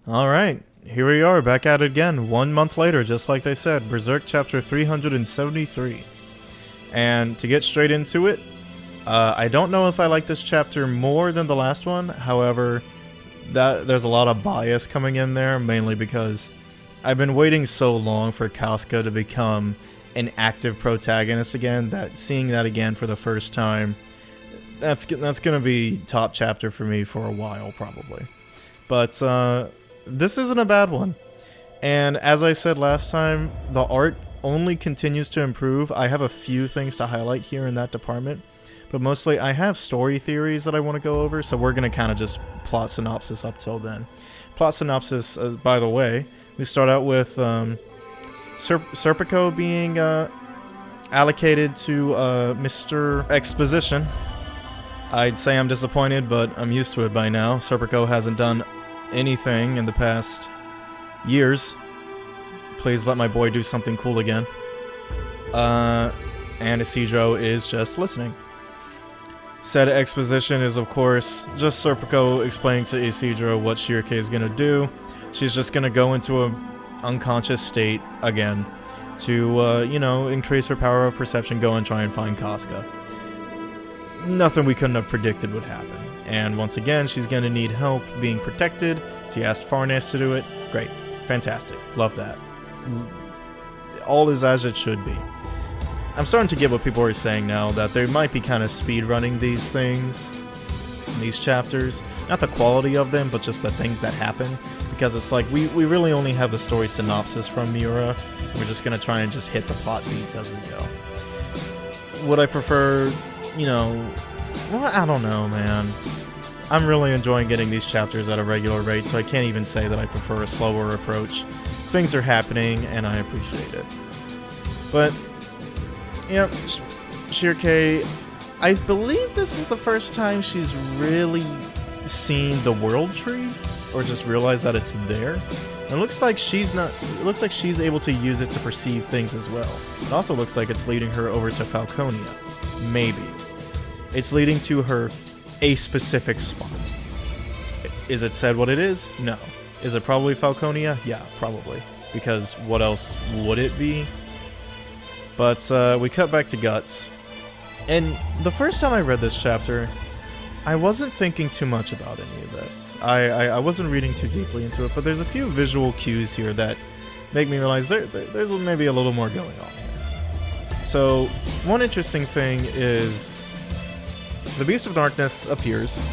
Alright, here we are, back at it again, 1 month later, just like they said, Berserk chapter 373. And to get straight into it, I don't know if I like this chapter more than the last one, however, there's a lot of bias coming in there, mainly because I've been waiting so long for Casca to become an active protagonist again, that seeing that again for the first time, that's gonna be top chapter for me for a while, probably. But, this isn't a bad one. And as I said last time, the art only continues to improve. I have a few things to highlight here in that department, but mostly I have story theories that I want to go over, so we're going to kind of just plot synopsis up till then. Plot synopsis, by the way, we start out with Serpico being allocated to Mr. Exposition. I'd say I'm disappointed, but I'm used to it by now. Serpico hasn't done anything in the past years. Please let my boy do something cool again. And Isidro is just listening. Said exposition is, of course, just Serpico explaining to Isidro what Schierke is gonna do. She's just gonna go into an unconscious state again to, you know, increase her power of perception, go and try and find Casca. Nothing we couldn't have predicted would happen. And once again, she's going to need help being protected. She asked Farnes to do it. Great. Fantastic. Love that. All is as it should be. I'm starting to get what people are saying now, that they might be kind of speedrunning these things, these chapters. Not the quality of them, but just the things that happen. Because it's like, we really only have the story synopsis from Miura. We're just going to try and just hit the plot beats as we go. Would I prefer, you know... Well, I don't know, man. I'm really enjoying getting these chapters at a regular rate, so I can't even say that I prefer a slower approach. Things are happening, and I appreciate it. But, yeah, Schierke, I believe this is the first time she's really seen the world tree, or just realized that it's there. And it looks like she's not. It looks like she's able to use it to perceive things as well. It also looks like it's leading her over to Falconia. Maybe. It's leading to her a specific spot. Is it said what it is? No. Is it probably Falconia? Yeah, probably. Because what else would it be? But we cut back to Guts. And the first time I read this chapter, I wasn't thinking too much about any of this. I wasn't reading too deeply into it, but there's a few visual cues here that make me realize there's maybe a little more going on here. So, one interesting thing is... the Beast of Darkness appears.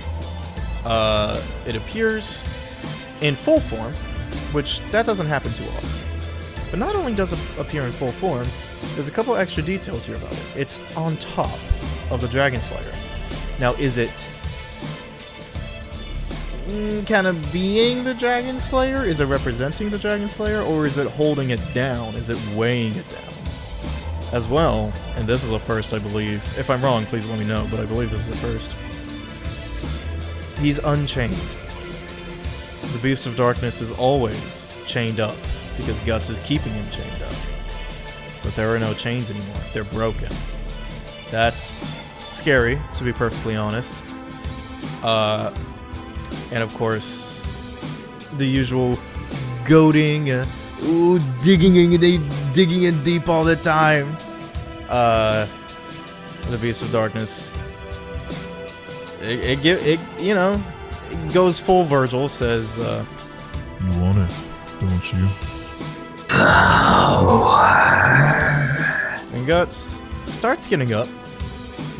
It appears in full form, which that doesn't happen too often. But not only does it appear in full form, there's a couple extra details here about it. It's on top of the Dragon Slayer. Now, is it kind of being the Dragon Slayer? Is it representing the Dragon Slayer? Or is it holding it down? Is it weighing it down? As well, and this is a first, I believe. If I'm wrong, please let me know, but I believe this is a first. He's unchained. The Beast of Darkness is always chained up, because Guts is keeping him chained up. But there are no chains anymore. They're broken. That's scary, to be perfectly honest. And of course, the usual goading, digging in deep all the time. The Beast of Darkness. It you know, it goes full Virgil. Says, "You want it, don't you?" And Guts starts getting up,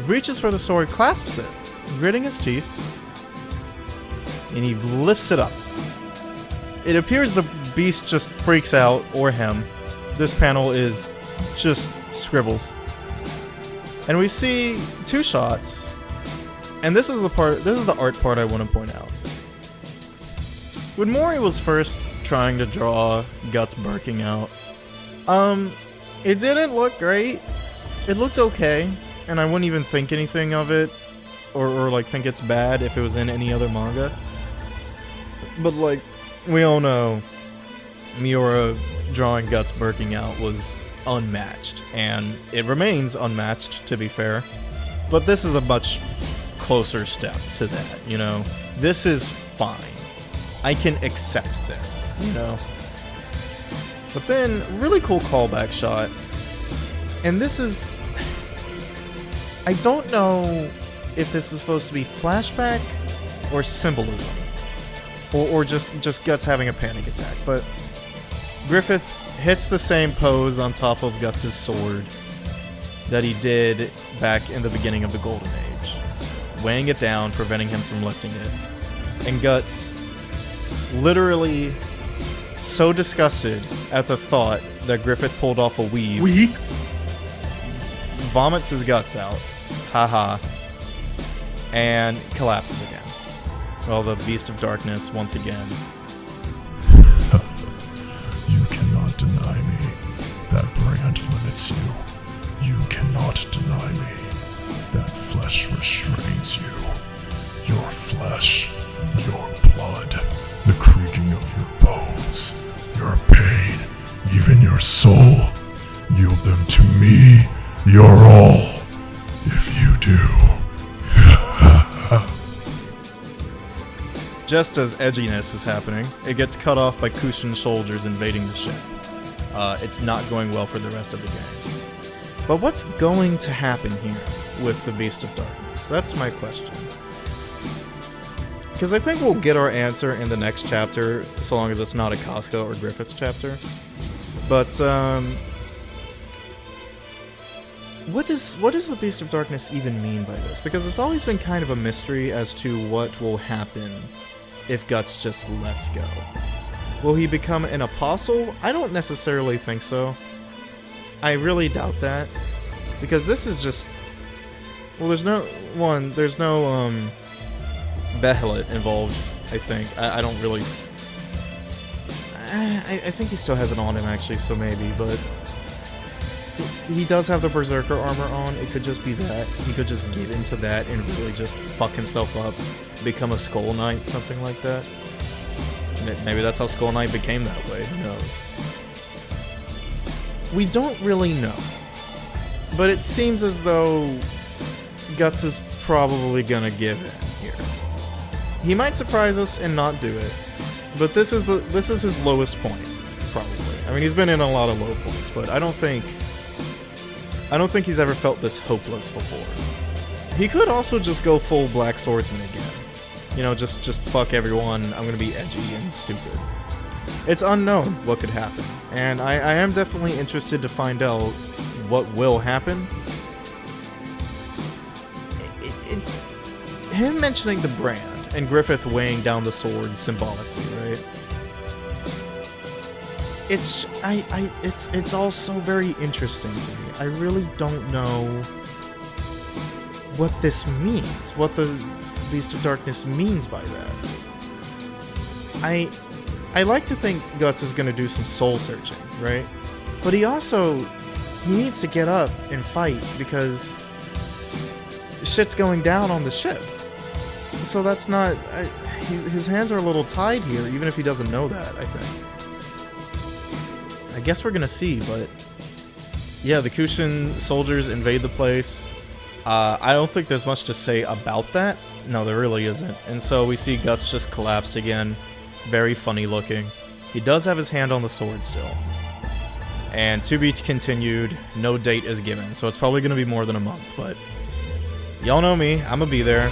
reaches for the sword, clasps it, gritting his teeth, and he lifts it up. It appears the Beast just freaks out, or him. This panel is just scribbles. And we see two shots. And this is the art part I want to point out. When Mori was first trying to draw Guts barking out, it didn't look great. It looked okay, and I wouldn't even think anything of it, or like think it's bad if it was in any other manga. But like, we all know, Miura drawing Guts barking out was unmatched, and it remains unmatched, to be fair. But this is a much closer step to that, you know? This is fine. I can accept this, you know? But then, really cool callback shot. And this is... I don't know if this is supposed to be flashback or symbolism. Or just Guts having a panic attack. But Griffith hits the same pose on top of Guts' sword that he did back in the beginning of the Golden Age, weighing it down, preventing him from lifting it. And Guts, literally so disgusted at the thought that Griffith pulled off a weave, vomits his guts out, haha, and collapses again. Well, the Beast of Darkness, once again. You cannot deny me. That brand limits you. You cannot deny me. That flesh restrains you. Your flesh, your blood, the creaking of your bones, your pain, even your soul. Yield them to me, your all, if you do. Just as edginess is happening, it gets cut off by Kushin soldiers invading the ship. It's not going well for the rest of the game. But what's going to happen here with the Beast of Darkness? That's my question. Because I think we'll get our answer in the next chapter, so long as it's not a Casca or Griffith's chapter. But, what does the Beast of Darkness even mean by this? Because it's always been kind of a mystery as to what will happen if Guts just lets go. Will he become an apostle? I don't necessarily think so. I really doubt that. Because this is just... Well, there's no Behelit involved, I think. I don't really... I think he still has it on him, actually, so maybe, but... He does have the Berserker armor on. It could just be that. He could just get into that and really just fuck himself up. Become a Skull Knight, something like that. Maybe that's how Skull Knight became that way. Who knows? We don't really know. But it seems as though Guts is probably gonna give in here. He might surprise us and not do it. But this is his lowest point, probably. I mean, he's been in a lot of low points, but I don't think he's ever felt this hopeless before. He could also just go full Black Swordsman again. You know, just fuck everyone, I'm gonna be edgy and stupid. It's unknown what could happen, and I am definitely interested to find out what will happen. It's him mentioning the brand, and Griffith weighing down the sword symbolically, right? It's all so very interesting to me. I really don't know what this means, what the Beast of Darkness means by that. I like to think Guts is gonna do some soul searching, right? But he needs to get up and fight because shit's going down on the ship. So that's not... his hands are a little tied here, even if he doesn't know that, I think. I guess we're gonna see, but... Yeah, the Kushin soldiers invade the place. I don't think there's much to say about that. No, there really isn't. And so we see Guts just collapsed again. Very funny looking. He does have his hand on the sword still. And to be continued, no date is given. So it's probably gonna be more than a month, but... Y'all know me, I'm gonna be there.